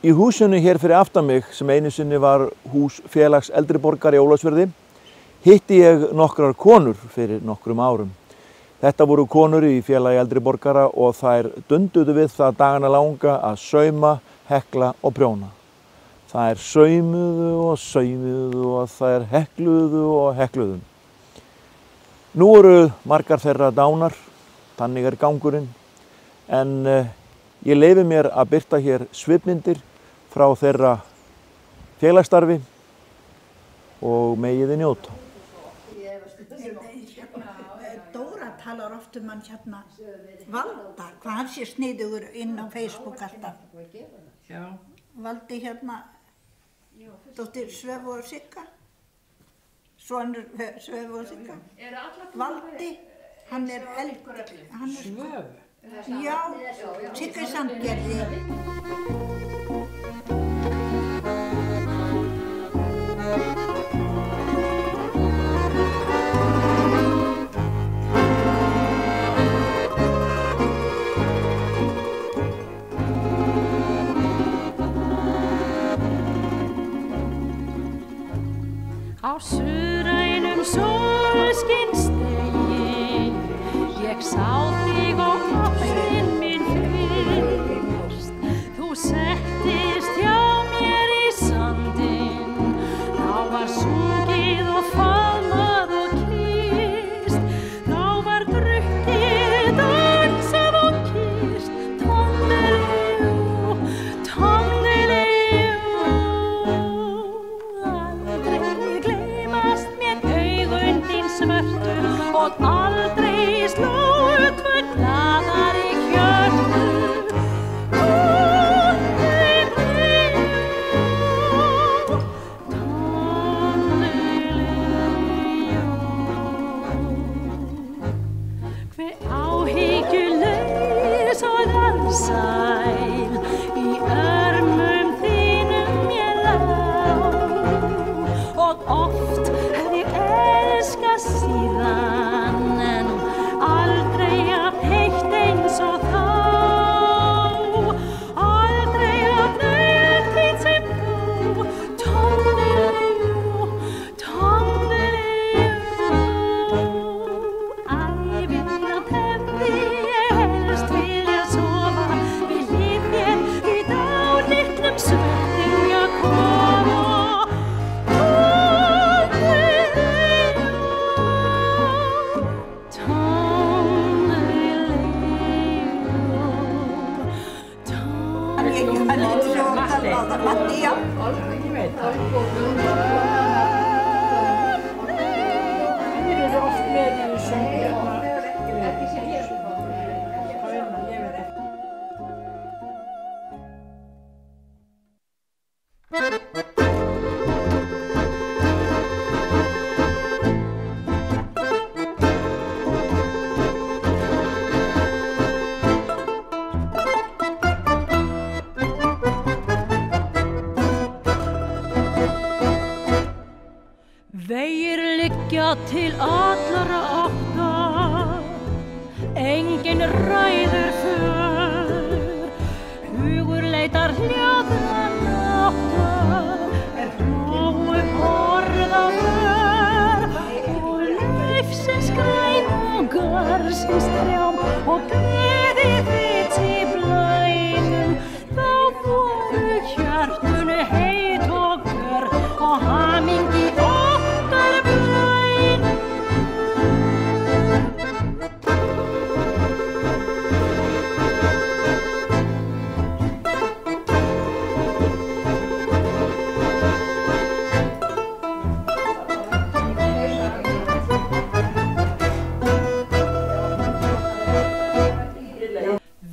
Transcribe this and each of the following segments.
Í húsinu hér fyrir aftan mig, sem einu sinni var hús félags eldri borgara í Ólafsfirði, hitti ég nokkrar konur fyrir nokkrum árum. Þetta voru konur í félagi eldri borgara og þær dunduðu við það dagana langa að sauma, hekla og prjóna. Þær saumuðu og þær hekluðu og hekluðu. Nú eru margar þeirra dánar, þannig er gangurinn, en ég leyfi mér að birta hér svipmyndir frá þeirra félagsstarfi og megið þið njóta. Dóra talar oft hann hérna Valda, hvað hann sé sniðugur inn á Facebook alltaf. Já. Valdi hérna, dóttir Svövu og Sigga, sonur Svövu og Sigga. Valdi, hann er Svövu? Já, Sigga Sandgerði. Á suðrænum sólskinsdegi ég sá þig og ástin minn fyrst. Þú settist hjá mér í sandinn, þá var sungið og faðmað og kysst. Þá var drukkið, dansað og kysst. Tóndelegu, tóndelegu. Aldrei gleymast mér augun þín svörtu og aldrei slóu tvö glaðari hjörtu. Hve áhyggjulaus og alsæl í örmum þínum ég lá og oft hef ég elskað síðan en aldrei jafn heitt eins og þá. Aldrei jafn nauðþín sem þú, tóndelegu, tóndelegu. Ævinlega hefði ég helst viljað sofa við hlið þér í dálitlum svefnum ég kofa. Matti, já. Ég veit það. Þeir eru oft með í þessu hérna. Ég veit það. Vegir liggja til allra átta, enginn ræður för. Hugur leitar hljóðra nátta, hlóu orða vör. Og lífsins græn og garðsins trjám og gleði þitt í blænum. Þá voru hjartun heit og gjörn og hamingi okkar bænum.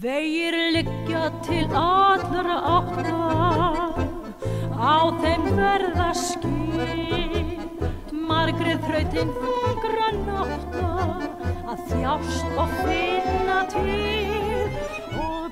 Vegir liggja til allra átta, á þeim verða skil. Margrið þrautin þungra nátta að þjást og finna til og